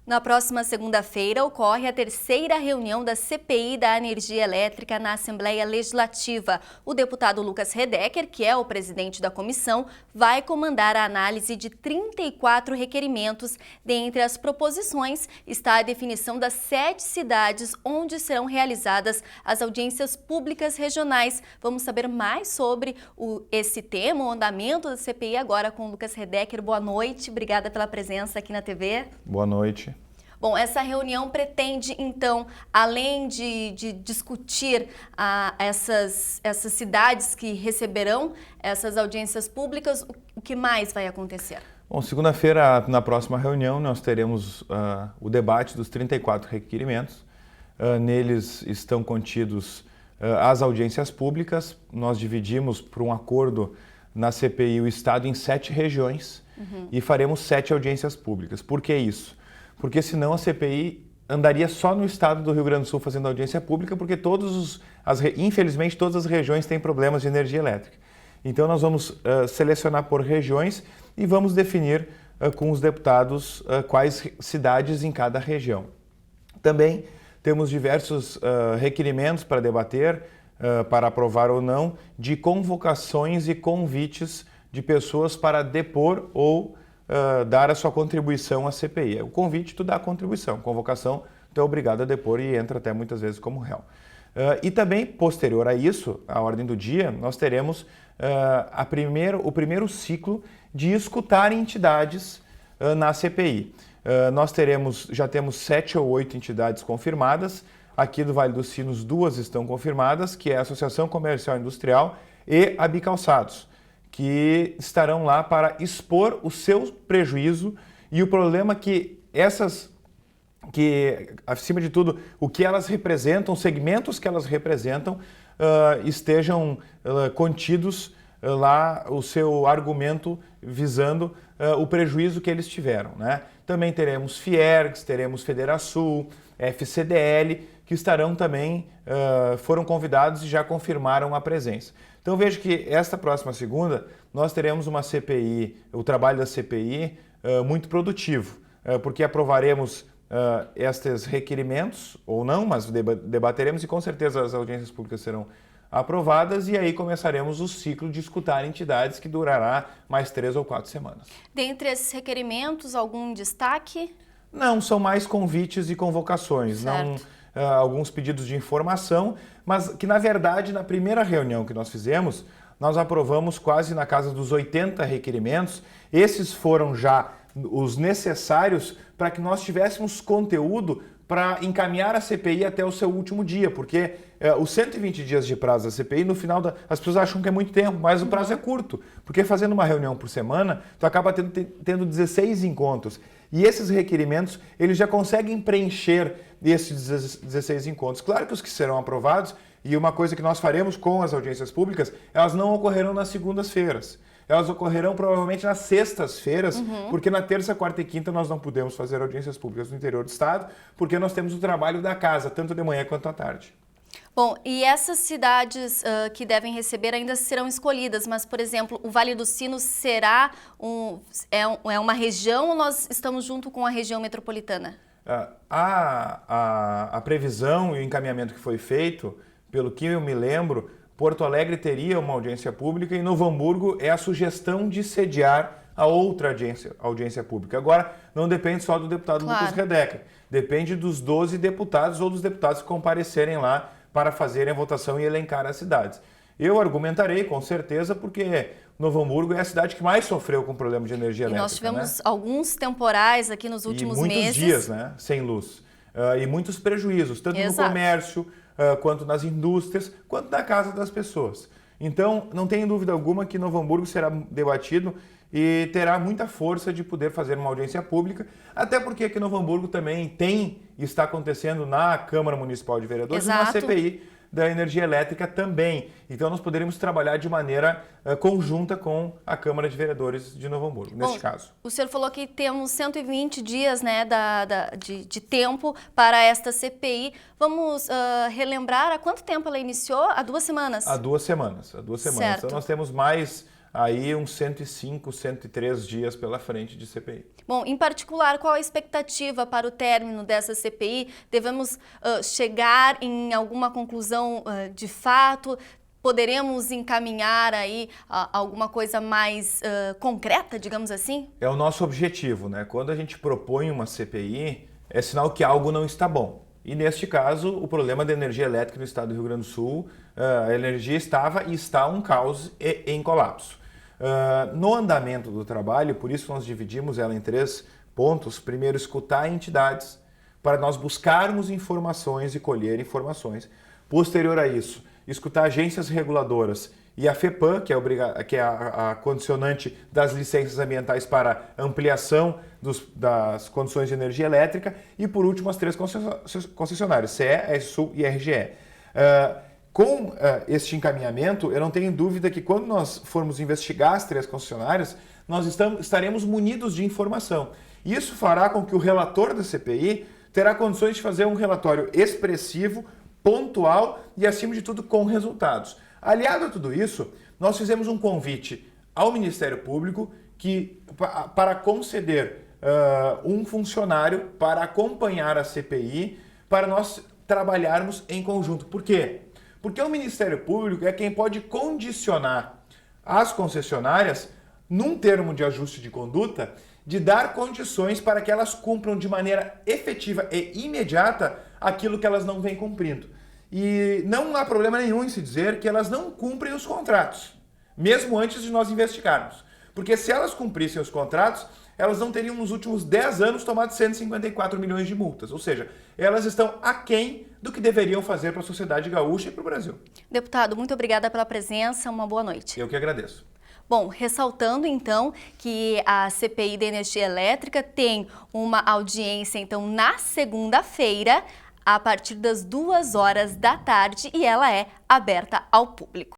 Na próxima segunda-feira, ocorre a terceira reunião da CPI da Energia Elétrica na Assembleia Legislativa. O deputado Lucas Redecker, que é o presidente da comissão, vai comandar a análise de 34 requerimentos. Dentre as proposições está a definição das 7 cidades onde serão realizadas as audiências públicas regionais. Vamos saber mais sobre esse tema, o andamento da CPI, agora com o Lucas Redecker. Boa noite, obrigada pela presença aqui na TV. Boa noite. Bom, essa reunião pretende, então, além de discutir essas cidades que receberão essas audiências públicas, o que mais vai acontecer? Bom, segunda-feira, na próxima reunião, nós teremos o debate dos 34 requerimentos. Neles estão contidos as audiências públicas. Nós dividimos, por um acordo na CPI, o Estado em 7 regiões e faremos 7 audiências públicas. Por que isso? Porque senão a CPI andaria só no estado do Rio Grande do Sul fazendo audiência pública, porque infelizmente todas as regiões têm problemas de energia elétrica. Então nós vamos selecionar por regiões e vamos definir com os deputados quais cidades em cada região. Também temos diversos requerimentos para debater, para aprovar ou não, de convocações e convites de pessoas para depor ou dar a sua contribuição à CPI. O convite, tu dá a contribuição. Convocação, tu é obrigado a depor e entra até muitas vezes como réu. E também, posterior a isso, a ordem do dia, nós teremos o primeiro ciclo de escutar entidades na CPI. Nós já temos 7 ou 8 entidades confirmadas. Aqui do Vale dos Sinos, 2 estão confirmadas, que é a Associação Comercial e Industrial e a Bicalçados, que estarão lá para expor o seu prejuízo e o problema que acima de tudo, o que elas representam, os segmentos que elas representam, estejam contidos lá o seu argumento visando o prejuízo que eles tiveram, né? Também teremos Fiergs, teremos Federasul, FCDL, que estarão também, foram convidados e já confirmaram a presença. Então vejo que esta próxima segunda nós teremos uma CPI, o trabalho da CPI muito produtivo, porque aprovaremos estes requerimentos ou não, mas debateremos e com certeza as audiências públicas serão aprovadas e aí começaremos o ciclo de escutar entidades que durará mais 3 ou 4 semanas. Dentre esses requerimentos, algum destaque? Não, são mais convites e convocações, certo. Não alguns pedidos de informação, mas que na verdade na primeira reunião que nós fizemos, nós aprovamos quase na casa dos 80 requerimentos. Esses foram já os necessários para que nós tivéssemos conteúdo para encaminhar a CPI até o seu último dia, porque os 120 dias de prazo da CPI, no final, as pessoas acham que é muito tempo, mas o prazo é curto, porque fazendo uma reunião por semana, tu acaba tendo 16 encontros. E esses requerimentos, eles já conseguem preencher esses 16 encontros. Claro que os que serão aprovados, e uma coisa que nós faremos com as audiências públicas, elas não ocorrerão nas segundas-feiras. Elas ocorrerão provavelmente nas sextas-feiras, porque na terça, quarta e quinta nós não podemos fazer audiências públicas no interior do estado, porque nós temos o trabalho da casa, tanto de manhã quanto à tarde. Bom, e essas cidades que devem receber ainda serão escolhidas, mas, por exemplo, o Vale dos Sinos será uma região ou nós estamos junto com a região metropolitana? A previsão e o encaminhamento que foi feito, pelo que eu me lembro, Porto Alegre teria uma audiência pública e Novo Hamburgo é a sugestão de sediar a outra audiência pública. Agora, não depende só do deputado Lucas Redecker, depende dos 12 deputados ou dos deputados que comparecerem lá para fazerem a votação e elencar as cidades. Eu argumentarei, com certeza, porque Novo Hamburgo é a cidade que mais sofreu com o problema de energia elétrica. Nós tivemos alguns temporais aqui nos últimos meses. Muitos dias, né, sem luz. E muitos prejuízos, tanto no comércio, quanto nas indústrias, quanto na casa das pessoas. Então, não tenho dúvida alguma que Novo Hamburgo será debatido e terá muita força de poder fazer uma audiência pública, até porque aqui em Novo Hamburgo também está acontecendo na Câmara Municipal de Vereadores uma CPI da energia elétrica também. Então nós poderíamos trabalhar de maneira conjunta com a Câmara de Vereadores de Novo Hamburgo, neste caso. O senhor falou que temos 120 dias, né, de tempo para esta CPI. Vamos relembrar há quanto tempo ela iniciou? Há 2 semanas? Há 2 semanas. Certo. Então nós temos mais aí uns 105, 103 dias pela frente de CPI. Bom, em particular, qual a expectativa para o término dessa CPI? Devemos chegar em alguma conclusão de fato? Poderemos encaminhar aí alguma coisa mais concreta, digamos assim? É o nosso objetivo, né? Quando a gente propõe uma CPI, é sinal que algo não está bom. E neste caso, o problema da energia elétrica no estado do Rio Grande do Sul, a energia estava e está um caos e em colapso. No andamento do trabalho, por isso nós dividimos ela em 3 pontos. Primeiro, escutar entidades para nós buscarmos informações e colher informações. Posterior a isso, escutar agências reguladoras e a FEPAM, que é a condicionante das licenças ambientais para ampliação das condições de energia elétrica, e por último as 3 concessionárias, CE, ESSul e RGE. Com este encaminhamento, eu não tenho dúvida que quando nós formos investigar as 3 concessionárias, nós estaremos munidos de informação. Isso fará com que o relator da CPI terá condições de fazer um relatório expressivo, pontual e, acima de tudo, com resultados. Aliado a tudo isso, nós fizemos um convite ao Ministério Público para conceder um funcionário para acompanhar a CPI, para nós trabalharmos em conjunto. Por quê? Porque o Ministério Público é quem pode condicionar as concessionárias, num termo de ajuste de conduta, de dar condições para que elas cumpram de maneira efetiva e imediata aquilo que elas não vêm cumprindo. E não há problema nenhum em se dizer que elas não cumprem os contratos, mesmo antes de nós investigarmos. Porque se elas cumprissem os contratos, elas não teriam nos últimos 10 anos tomado 154 milhões de multas. Ou seja, elas estão aquém do que deveriam fazer para a sociedade gaúcha e para o Brasil. Deputado, muito obrigada pela presença, uma boa noite. Eu que agradeço. Bom, ressaltando então que a CPI da energia elétrica tem uma audiência então na segunda-feira, a partir das 2 horas da tarde, e ela é aberta ao público.